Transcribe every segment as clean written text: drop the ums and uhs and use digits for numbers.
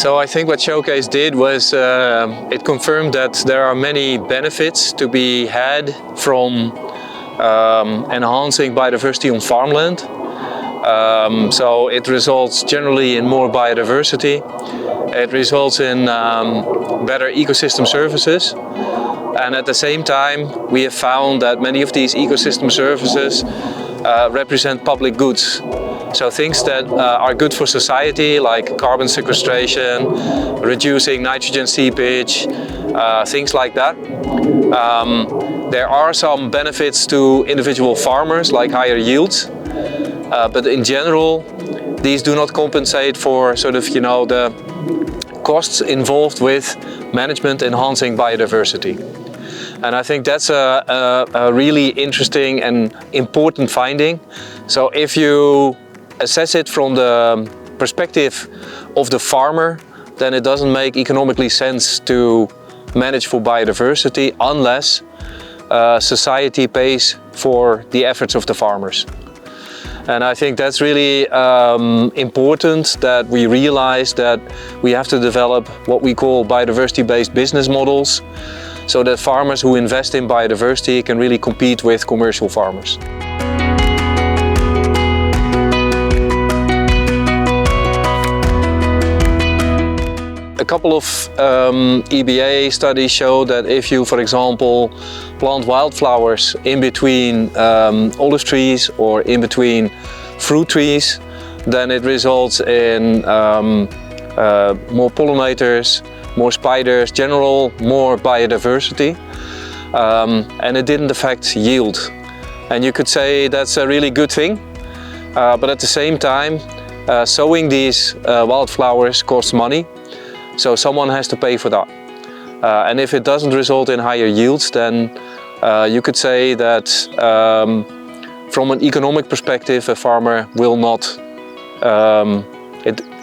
So I think what Showcase did was it confirmed that there are many benefits to be had from enhancing biodiversity on farmland. So it results generally in more biodiversity. It results in better ecosystem services. And at the same time, we have found that many of these ecosystem services represent public goods. So things that are good for society, like carbon sequestration, reducing nitrogen seepage, things like that. There are some benefits to individual farmers, like higher yields, but in general, these do not compensate for the costs involved with management enhancing biodiversity. And I think that's a really interesting and important finding. So if you assess it from the perspective of the farmer, then it doesn't make economically sense to manage for biodiversity unless society pays for the efforts of the farmers. And I think that's really important, that we realize that we have to develop what we call biodiversity-based business models, so that farmers who invest in biodiversity can really compete with commercial farmers. A couple of EBA studies show that if you, for example, plant wildflowers in between olive trees or in between fruit trees, then it results in more pollinators, more spiders, general more biodiversity, and it didn't affect yield. And you could say that's a really good thing, but at the same time, sowing these wildflowers costs money. So someone has to pay for that. And if it doesn't result in higher yields, then you could say that from an economic perspective, a farmer will not,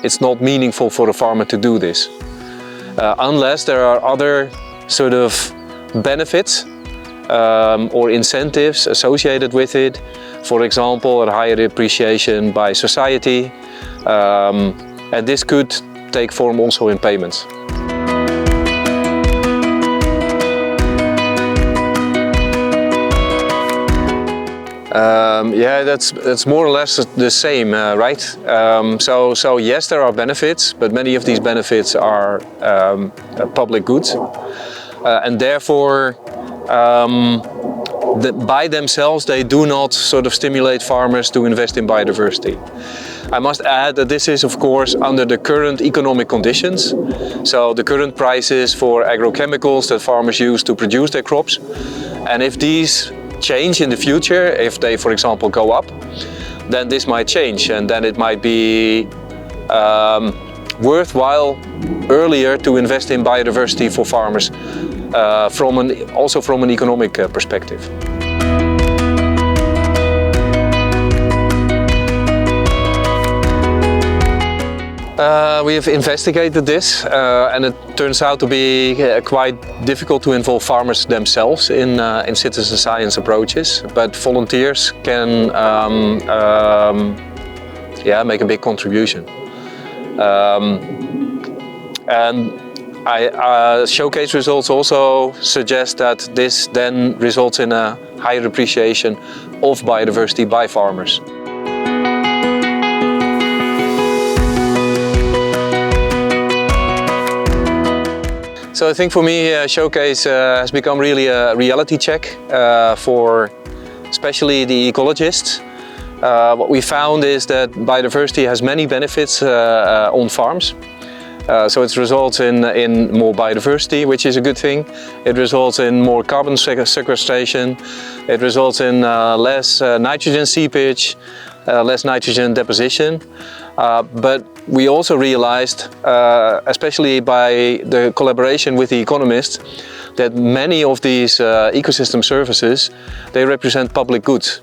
it's not meaningful for a farmer to do this. Unless there are other sort of benefits or incentives associated with it. For example, a higher appreciation by society. And this could take form also in payments. Yeah, that's more or less the same, right? So yes, there are benefits, but many of these benefits are public goods, and therefore by themselves they do not sort of stimulate farmers to invest in biodiversity. I must add that this is, of course, under the current economic conditions. So the current prices for agrochemicals that farmers use to produce their crops. And if these change in the future, if they, for example, go up, then this might change, and then it might be worthwhile earlier to invest in biodiversity for farmers, also from an economic perspective. We have investigated this, and it turns out to be quite difficult to involve farmers themselves in citizen science approaches, but volunteers can make a big contribution. And Showcase results also suggest that this then results in a higher appreciation of biodiversity by farmers. So I think for me, Showcase has become really a reality check for especially the ecologists. What we found is that biodiversity has many benefits on farms. So it results in more biodiversity, which is a good thing. It results in more carbon sequestration. It results in less nitrogen seepage, less nitrogen deposition. But we also realized, especially by the collaboration with the economists, that many of these ecosystem services, they represent public goods.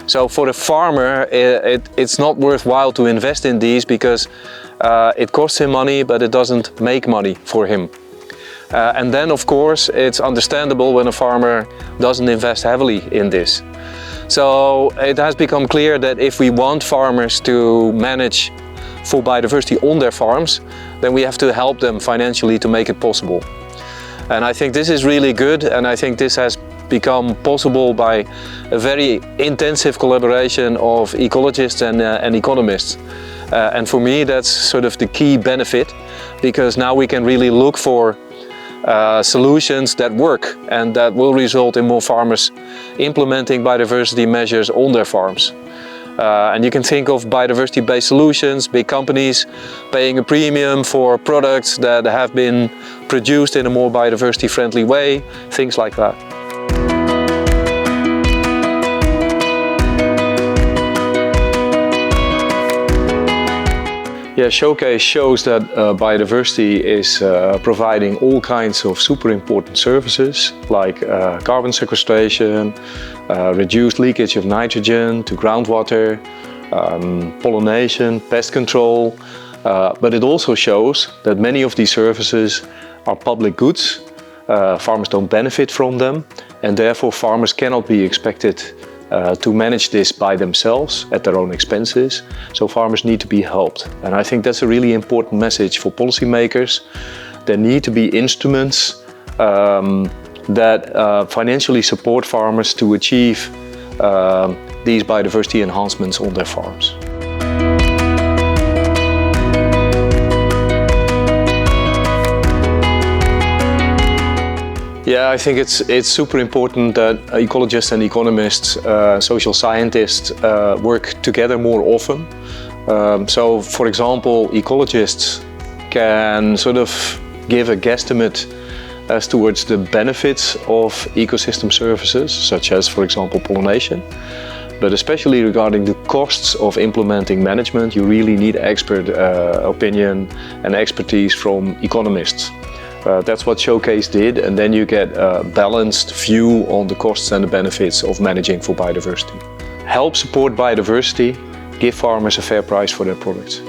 So for the farmer, it's not worthwhile to invest in these because it costs him money, but it doesn't make money for him. And then, of course, it's understandable when a farmer doesn't invest heavily in this. So it has become clear that if we want farmers to manage for biodiversity on their farms, then we have to help them financially to make it possible. And I think this is really good, and I think this has become possible by a very intensive collaboration of ecologists and economists. And for me that's sort of the key benefit, because now we can really look for solutions that work and that will result in more farmers implementing biodiversity measures on their farms. And you can think of biodiversity-based solutions, big companies paying a premium for products that have been produced in a more biodiversity-friendly way, things like that. Yeah, Showcase shows that biodiversity is providing all kinds of super important services like carbon sequestration, reduced leakage of nitrogen to groundwater, pollination, pest control. But it also shows that many of these services are public goods. Farmers don't benefit from them, and therefore farmers cannot be expected to manage this by themselves at their own expenses. So farmers need to be helped. And I think that's a really important message for policymakers. There need to be instruments that financially support farmers to achieve these biodiversity enhancements on their farms. Yeah, I think it's super important that ecologists and economists, social scientists work together more often. So, for example, ecologists can sort of give a guesstimate as towards the benefits of ecosystem services, such as, for example, pollination. But especially regarding the costs of implementing management, you really need expert opinion and expertise from economists. That's what Showcase did, and then you get a balanced view on the costs and the benefits of managing for biodiversity. Help support biodiversity, give farmers a fair price for their products.